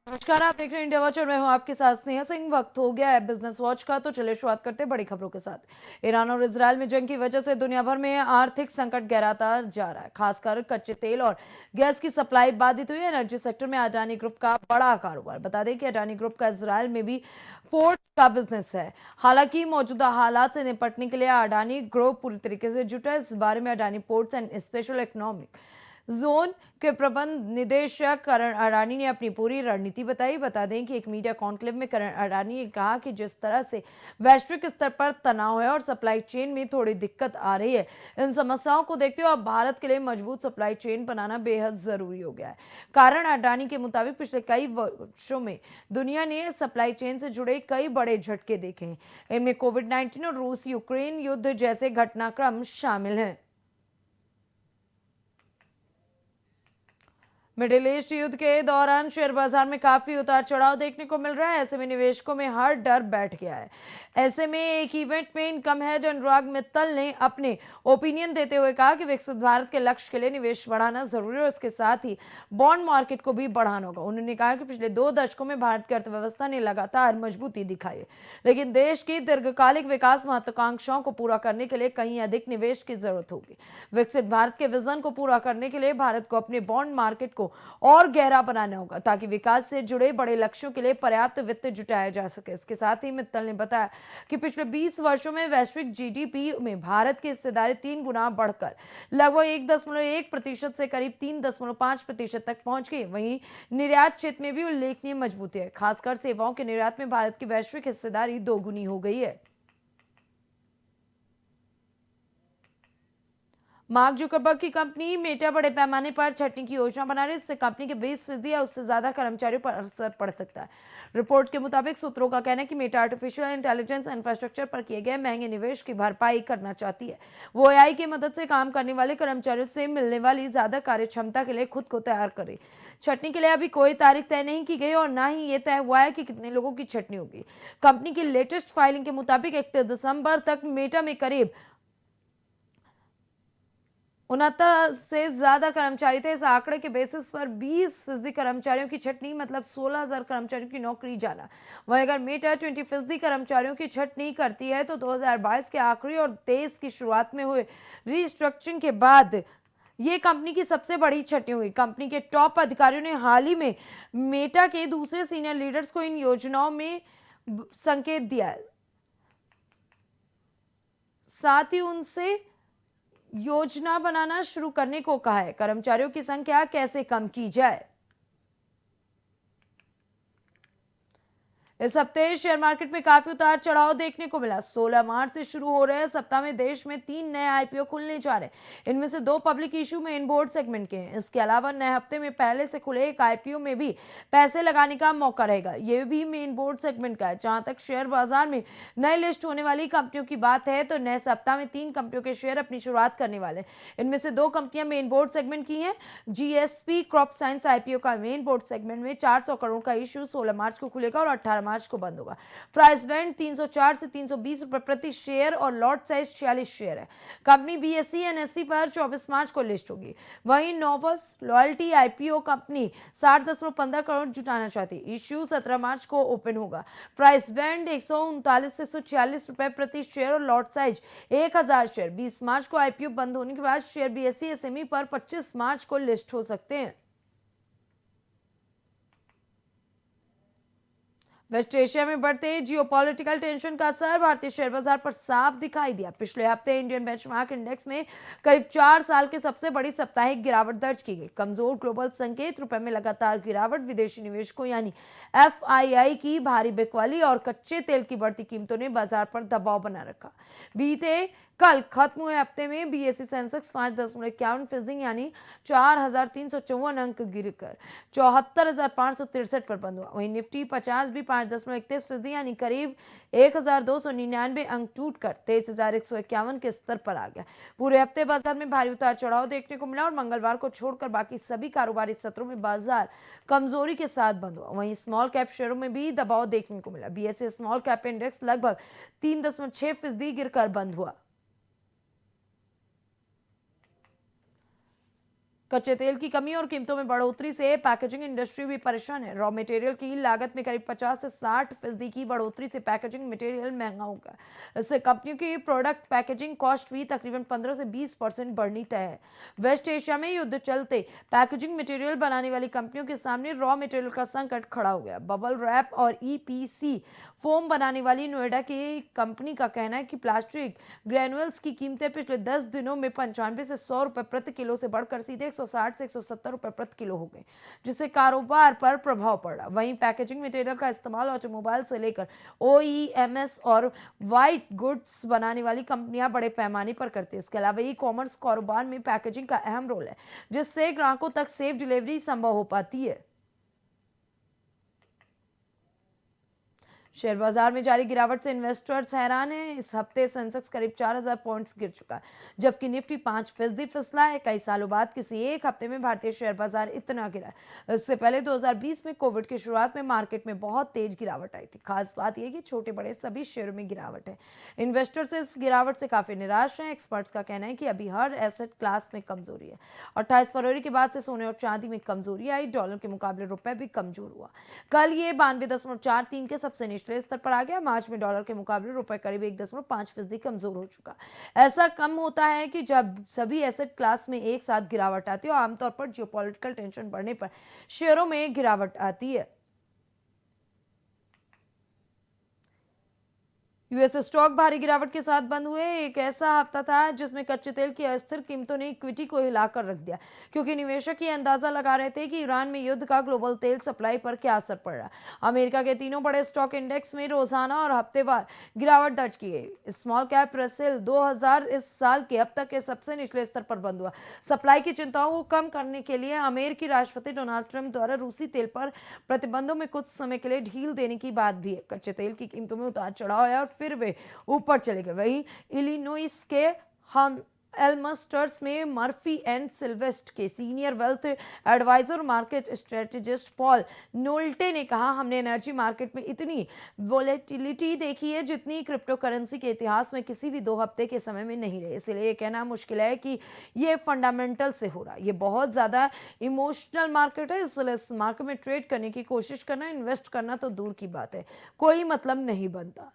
नमस्कार, आप देख रहे हैं इंडिया वॉच और मैं हूं आपके साथ स्नेहा सिंह। वक्त हो गया है बिजनेस वॉच का, तो चलिए शुरुआत करते हैं बड़ी खबरों के साथ। ईरान और इजरायल में जंग की वजह से दुनिया भर में आर्थिक संकट गहराता जा रहा है। खासकर कच्चे तेल और गैस की सप्लाई बाधित हुई है। एनर्जी सेक्टर में अडानी ग्रुप का बड़ा कारोबार। बता दें कि अडानी ग्रुप का इजरायल में भी पोर्ट का बिजनेस है। हालांकि मौजूदा हालात से निपटने के लिए अडानी ग्रुप पूरी तरीके से जुटा है। इस बारे में Adani ports and special economic zone के प्रबंध निदेशक करण अडानी ने अपनी पूरी रणनीति बताई। बता दें कि एक मीडिया कॉन्क्लेव में करण अडानी ने कहा कि जिस तरह से वैश्विक स्तर पर तनाव है और सप्लाई चेन में थोड़ी दिक्कत आ रही है, इन समस्याओं को देखते हुए अब भारत के लिए मजबूत सप्लाई चेन बनाना बेहद जरूरी हो गया है। कारण अडानी के मुताबिक पिछले कई वर्षों में दुनिया ने सप्लाई चेन से जुड़े कई बड़े झटके देखे हैं। इनमें कोविड-19 और रूस यूक्रेन युद्ध जैसे घटनाक्रम शामिल हैं। मिडिल ईस्ट युद्ध के दौरान शेयर बाजार में काफी उतार चढ़ाव देखने को मिल रहा है। ऐसे में निवेशकों में हर डर बैठ गया है। ऐसे में एक इवेंट में इनकम हेड अनुराग मित्तल ने अपने ओपिनियन देते हुए कहा कि विकसित भारत के लक्ष्य के लिए निवेश बढ़ाना जरूरी है और इसके साथ ही बॉन्ड मार्केट को भी बढ़ाना होगा। उन्होंने कहा कि पिछले 2 दशकों में भारत की अर्थव्यवस्था ने लगातार मजबूती दिखाई है, लेकिन देश की दीर्घकालिक विकास महत्वाकांक्षाओं को पूरा करने के लिए कहीं अधिक निवेश की जरूरत होगी। विकसित भारत के विजन को पूरा करने के लिए भारत को अपने बॉन्ड मार्केट को और गहरा बनाना होगा, ताकि विकास से जुड़े बड़े लक्ष्यों के लिए पर्याप्त वित्त जुटाया जा सके। इसके साथ ही मित्तल ने बताया कि पिछले 20 वर्षों में वैश्विक जीडीपी में भारत की हिस्सेदारी 3 गुना बढ़कर लगभग 1.1% से करीब 3.5% तक पहुंच गई। वहीं निर्यात क्षेत्र में भी उल्लेखनीय मजबूती है। खासकर सेवाओं के निर्यात में भारत की वैश्विक हिस्सेदारी 2 गुनी हो गई है। मार्क जुकरबर्ग की कंपनी मेटा बड़े पैमाने पर छंटनी की योजना बना रही है। इससे कंपनी के 20% या उससे ज्यादा कर्मचारियों पर असर पड़ सकता है। रिपोर्ट के मुताबिक सूत्रों का कहना है कि मेटा आर्टिफिशियल इंटेलिजेंस इंफ्रास्ट्रक्चर पर किए गए महंगे निवेश की भरपाई करना चाहती है। वो एआई की मदद से काम करने वाले कर्मचारियों से मिलने वाली ज्यादा कार्य क्षमता के लिए खुद को तैयार करे। छटनी के लिए अभी कोई तारीख तय नहीं की गई और ना ही ये तय हुआ है कि कितने लोगों की छटनी होगी। कंपनी की लेटेस्ट फाइलिंग के मुताबिक 31 दिसंबर तक मेटा में करीब 69 से ज्यादा कर्मचारी थे। इस आंकड़े के बेसिस पर 20% कर्मचारियों की छटनी मतलब 16,000 कर्मचारियों की नौकरी जाना। वहीं अगर मेटा 20% कर्मचारियों की छटनी करती है तो 2022 के आखिरी और 23 की शुरुआत में हुए रिस्ट्रक्चरिंग के बाद ये कंपनी की सबसे बड़ी छटनी हुई। कंपनी के टॉप अधिकारियों ने हाल ही में मेटा के दूसरे सीनियर लीडर्स को इन योजनाओं में संकेत दिया है। साथ ही उनसे योजना बनाना शुरू करने को कहा है। कर्मचारियों की संख्या कैसे कम की जाए। इस हफ्ते शेयर मार्केट में काफी उतार चढ़ाव देखने को मिला। 16 मार्च से शुरू हो रहे सप्ताह में देश में 3 नए आईपीओ खुलने जा रहे हैं। इनमें से 2 पब्लिक इशू में इनबोर्ड सेगमेंट के हैं। इसके अलावा नए हफ्ते में पहले से खुले एक आईपीओ में भी पैसे लगाने का मौका रहेगा। यह भी मेन बोर्ड सेगमेंट का है। जहां तक शेयर बाजार में नए लिस्ट होने वाली कंपनियों की बात है तो नए सप्ताह में 3 कंपनियों के शेयर अपनी शुरुआत करने वाले हैं। इनमें से 2 कंपनियां मेन बोर्ड सेगमेंट की हैं। जीएसपी क्रॉप साइंस आईपीओ का मेन बोर्ड सेगमेंट में 400 करोड़ का इशू 16 मार्च को खुलेगा और 18 मार्च को बंद होगा। प्राइस बैंड 304 से 320 रुपए प्रति शेयर और लॉट साइज 46 शेयर है। कंपनी बीएसई एनएसई पर 24 मार्च को लिस्ट होगी। वहीं नोवस लॉयल्टी आईपीओ कंपनी 60.15 करोड़ जुटाना चाहती है। इश्यू 17 मार्च को ओपन होगा। प्राइस बैंड 139 से 146 रुपए प्रति शेयर और लॉट साइज 1000 शेयर। 20 मार्च को आईपीओ बंद होने के बाद शेयर बीएसई एसएमई पर 25 मार्च को लिस्ट हो सकते हैं। वेस्ट एशिया में बढ़ते जियोपॉलिटिकल टेंशन का असर भारतीय शेयर बाजार पर साफ दिखाई दिया। पिछले हफ्ते इंडियन बेंचमार्क इंडेक्स में करीब 4 साल की सबसे बड़ी साप्ताहिक गिरावट दर्ज की गई। कमजोर ग्लोबल संकेत, रुपए में लगातार गिरावट, विदेशी निवेशकों यानी एफआईआई की भारी बिकवाली और कच्चे तेल की बढ़ती कीमतों ने बाजार पर दबाव बना रखा। बीते कल खत्म हुए हफ्ते में बीएसई सेंसेक्स 5.51% यानी 4,354 अंक गिरकर 74,563 पर बंद हुआ। वहीं निफ्टी 50 भी 5.31% यानी करीब 1,299 अंक टूटकर 23,151 के स्तर पर आ गया। पूरे हफ्ते बाजार में भारी उतार चढ़ाव देखने को मिला और मंगलवार को छोड़कर बाकी सभी कारोबारी सत्रों में बाजार कमजोरी के साथ बंद हुआ। वहीं स्मॉल कैप शेयरों में भी दबाव देखने को मिला। बीएसई स्मॉल कैप इंडेक्स लगभग 3.6% गिरकर बंद हुआ। कच्चे तेल की कमी और कीमतों में बढ़ोतरी से पैकेजिंग इंडस्ट्री भी परेशान है। रॉ मटेरियल की लागत में करीब 50 से 60% की बढ़ोतरी से पैकेजिंग मटेरियल महंगा होगा। इससे कंपनियों की प्रोडक्ट पैकेजिंग कॉस्ट भी तकरीबन 15 से 20% बढ़नी तय है। वेस्ट एशिया में युद्ध चलते पैकेजिंग मटेरियल बनाने वाली कंपनियों के सामने रॉ मटेरियल का संकट खड़ा हो गया। बबल रैप और ईपीसी फोम बनाने वाली नोएडा की कंपनी का कहना है कि प्लास्टिक ग्रेनुअल्स की कीमतें पिछले 10 दिनों में 95 से 100 रुपए प्रति किलो से बढ़कर सीधे 160 से 170 रुपए प्रति किलो हो गए, जिससे कारोबार पर प्रभाव पड़ा। वहीं पैकेजिंग मटेरियल का इस्तेमाल ऑटोमोबाइल से लेकर ओईएमएस और व्हाइट गुड्स बनाने वाली कंपनियां बड़े पैमाने पर करती है। इसके अलावा ई कॉमर्स कारोबार में पैकेजिंग का अहम रोल है, जिससे ग्राहकों तक सेफ डिलीवरी संभव हो पाती है। शेयर बाजार में जारी गिरावट से इन्वेस्टर्स हैरान हैं। इस हफ्ते सेंसेक्स करीब 4000 पॉइंट्स गिर चुका है, जबकि निफ्टी 5% फिसला है। कई सालों बाद किसी एक हफ्ते में भारतीय शेयर बाजार इतना गिरा है। इससे पहले 2020 में कोविड की शुरुआत में मार्केट में बहुत तेज गिरावट आई थी। खास बात यह कि छोटे बड़े सभी शेयरों में गिरावट है। इन्वेस्टर्स इस गिरावट से काफी निराश हैं। एक्सपर्ट्स का कहना है कि अभी हर एसेट क्लास में कमजोरी है। 28 फरवरी के बाद से सोने और चांदी में कमजोरी आई। डॉलर के मुकाबले रुपए भी कमजोर हुआ। कल ये 92.43 के सबसे निचले स्तर पर आ गया। मार्च में डॉलर के मुकाबले रुपए करीब 1.5% कमजोर हो चुका। ऐसा कम होता है कि जब सभी एसेट क्लास में एक साथ गिरावट आती है और आमतौर पर जियोपॉलिटिकल टेंशन बढ़ने पर शेयरों में गिरावट आती है। यूएस स्टॉक भारी गिरावट के साथ बंद हुए। एक ऐसा हफ्ता था जिसमें कच्चे तेल की अस्थिर कीमतों ने इक्विटी को हिलाकर रख दिया, क्योंकि निवेशक ये अंदाजा लगा रहे थे कि ईरान में युद्ध का ग्लोबल तेल सप्लाई पर क्या असर पड़ रहा है। अमेरिका के तीनों बड़े स्टॉक इंडेक्स में रोजाना और हफ्तेवार गिरावट दर्ज की गई। स्मॉल कैप रसेल 2000 इस साल के अब तक के सबसे निचले स्तर पर बंद हुआ। सप्लाई की चिंताओं को कम करने के लिए अमेरिकी राष्ट्रपति डोनाल्ड ट्रंप द्वारा रूसी तेल पर प्रतिबंधों में कुछ समय के लिए ढील देने की बात भी है। कच्चे तेल की कीमतों में उतार चढ़ाव है और फिर वे ऊपर चले गए। वहीं इलिनोइस के हम एल्मस्टर्स में मर्फी एंड सिल्वेस्ट के senior wealth advisor market strategist Paul Nolte ने कहा, हमने एनर्जी मार्केट में इतनी वोलेटिलिटी देखी है जितनी क्रिप्टो करेंसी के इतिहास में किसी भी 2 हफ्ते के समय में नहीं रही। इसलिए ये कहना मुश्किल है कि ये फंडामेंटल से हो रहा है। ये बहुत ज्यादा इमोशनल मार्केट है, इसलिए इस मार्केट में ट्रेड करने की कोशिश करना, इन्वेस्ट करना तो दूर की बात है, कोई मतलब नहीं बनता।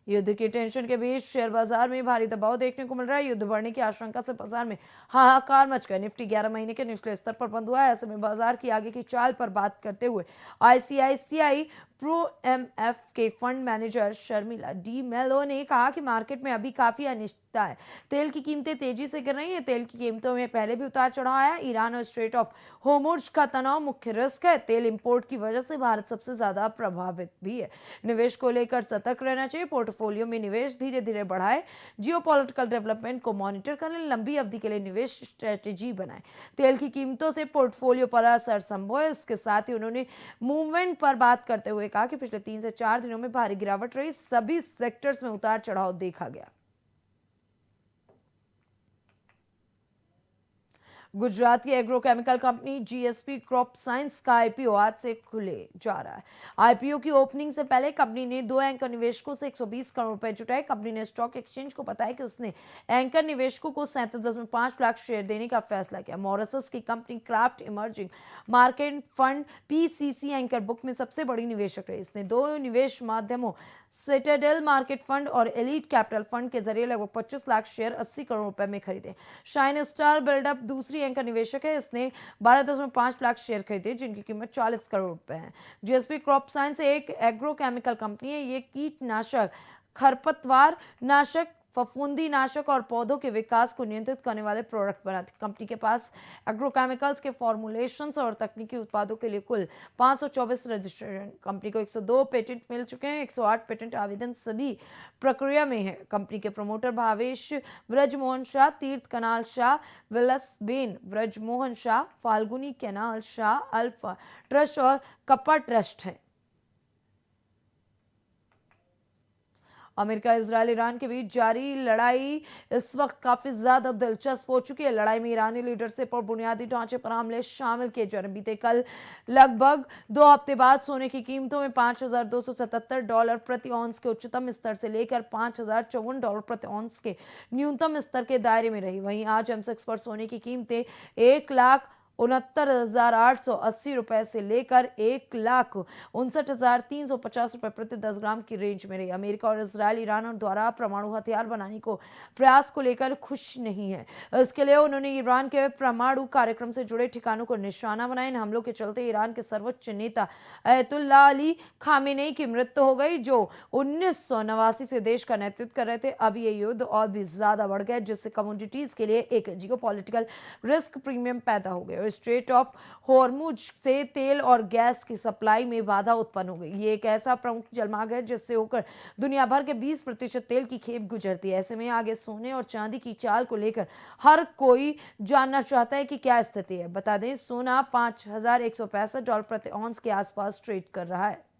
युद्ध की टेंशन के बीच शेयर बाजार में भारी दबाव देखने को मिल रहा है। युद्ध बढ़ने की आशंका से बाजार में हाहाकार मच गया। निफ्टी 11 महीने के निचले स्तर पर बंद हुआ है। ऐसे में बाजार की आगे की चाल पर बात करते हुए आईसीआईसीआई प्रो एमएफ के फंड मैनेजर शर्मिला डी मेलो ने कहा कि मार्केट में अभी काफी अनिश्चितता है। तेल की कीमतें तेजी से गिर रही हैं। तेल की कीमतों में पहले भी उतार चढ़ाव आया। ईरान और स्ट्रेट ऑफ होर्मुज का तनाव मुख्य रिस्क है। तेल इंपोर्ट की वजह से भारत सबसे ज्यादा प्रभावित भी है। निवेश को लेकर सतर्क रहना चाहिए। पोर्टफोलियो में निवेश धीरे धीरे बढ़ाए। जियोपॉलिटिकल डेवलपमेंट को मॉनिटर करें। लंबी अवधि के लिए निवेश स्ट्रेटेजी बनाएं। तेल की कीमतों से पोर्टफोलियो पर असर संभव है। इसके साथ ही उन्होंने मूवमेंट पर बात करते हुए कहा कि पिछले 3 से 4 दिनों में भारी गिरावट रही। सभी सेक्टर्स में उतार चढ़ाव देखा गया। गुजरात की agrochemical company GSP crop science का आईपीओ आज से खुले जा रहा है। आईपीओ की ओपनिंग से पहले कंपनी ने 2 एंकर निवेशकों से 120 करोड़ रुपए जुटाए। कंपनी ने स्टॉक एक्सचेंज को बताया कि उसने एंकर निवेशकों को 37.5 लाख शेयर देने का फैसला किया। मॉरिशस की company craft emerging market fund PCC anchor book में सबसे बड़ी निवेशक रही। इसने 2 निवेश माध्यमों सिटाडेल मार्केट फंड और एलीट कैपिटल फंड के जरिए लगभग 25 लाख शेयर 80 करोड़ रुपए में खरीदे। शाइन स्टार बिल्डअप दूसरी एंकर निवेशक है। इसने 12.5 लाख शेयर खरीदे, जिनकी कीमत 40 करोड़ रुपए है। जीएसपी क्रॉप साइंस एक एग्रोकेमिकल कंपनी है। ये कीटनाशक, खरपतवार नाशक, फफूंदी नाशक और पौधों के विकास को नियंत्रित करने वाले प्रोडक्ट बनाती है। कंपनी के पास एग्रोकेमिकल्स के फॉर्मुलेशंस और तकनीकी उत्पादों के लिए कुल 524 रजिस्ट्रेशन। कंपनी को 102 पेटेंट मिल चुके हैं। 108 पेटेंट आवेदन सभी प्रक्रिया में है। कंपनी के promoter Bhavesh Vrajmohan Shah, Tirth Kanal Shah, Vilasben Vrajmohan Shah, Falguni Kanal Shah, alpha trust और कप्पा ट्रस्ट है। अमेरिका, इजरायल, ईरान के बीच जारी लड़ाई इस वक्त काफी ज्यादा दिलचस्प हो चुकी है। लड़ाई में ईरानी लीडरशिप और बुनियादी ढांचे पर हमले शामिल किए जा रहे हैं। बीते कल लगभग 2 हफ्ते बाद सोने की कीमतों में $5,277 प्रति औंस के उच्चतम स्तर से लेकर $5,054 प्रति औंस के न्यूनतम स्तर के दायरे में रही। वहीं आज एमसेक्स पर सोने की कीमतें 1,69,880 रुपए से लेकर 1,59,350 रुपए प्रति 10 ग्राम की रेंज में रही। अमेरिका और इजरायल ईरान द्वारा परमाणु हथियार बनाने को प्रयास को लेकर खुश नहीं है। इसके लिए उन्होंने ईरान के परमाणु कार्यक्रम से जुड़े ठिकानों को निशाना बनाया। इन हमलों के चलते ईरान के सर्वोच्च नेता अयतुल्ला अली खामेनेई की मृत्यु हो गई, जो 1989 से देश का नेतृत्व कर रहे थे। अब ये युद्ध और भी ज्यादा बढ़ गया, जिससे कमोडिटीज के लिए एक जियोपॉलिटिकल रिस्क प्रीमियम पैदा हो गया। स्ट्रेट ऑफ हॉर्मुज से तेल और गैस की सप्लाई में बाधा उत्पन्न हो गई। ये एक ऐसा प्रमुख जलमार्ग है जिससे होकर दुनिया भर के 20% तेल की खेप गुजरती है। ऐसे में आगे सोने और चांदी की चाल को लेकर हर कोई जानना चाहता है कि क्या स्थिति है। बता दें, सोना $5,165 प्रति औंस के आसपास ट्रेड कर रहा है।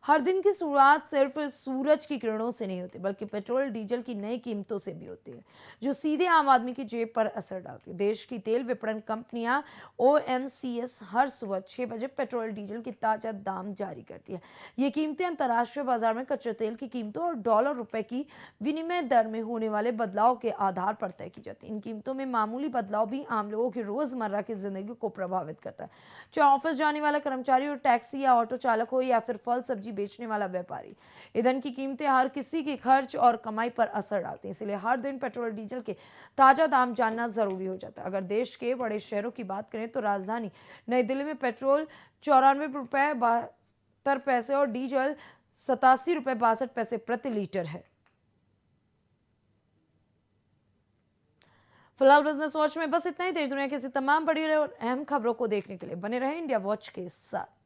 हर दिन की शुरुआत सिर्फ सूरज की किरणों से नहीं होती, बल्कि पेट्रोल डीजल की नई कीमतों से भी होती है, जो सीधे आम आदमी की जेब पर असर डालती है। देश की तेल विपणन कंपनियां ओएमसीएस हर सुबह 6 बजे पेट्रोल डीजल की ताजा दाम जारी करती है। ये कीमतें अंतर्राष्ट्रीय बाजार में कच्चे तेल की कीमतों और डॉलर रुपए की विनिमय दर में होने वाले बदलाव के आधार पर तय की जाती है। इन कीमतों में मामूली बदलाव भी आम लोगों की रोजमर्रा की जिंदगी को प्रभावित करता है। चाहे ऑफिस जाने वाला कर्मचारी हो, टैक्सी या ऑटो चालक हो, या फिर फल सब्जी बेचने वाला व्यापारी, ईंधन की कीमतें हर किसी के खर्च और कमाई पर असर डालती हैं। इसलिए हर दिन पेट्रोल डीजल के ताजा दाम जानना जरूरी हो जाता है। अगर देश के बड़े शहरों की बात करें तो राजधानी नई दिल्ली में पेट्रोल ₹94.72 और डीजल ₹87.62 प्रति लीटर है। फिलहाल बिजनेस वॉच में बस इतना ही। देश दुनिया की ऐसी तमाम बड़ी और अहम खबरों को देखने के लिए बने रहे इंडिया वॉच के साथ।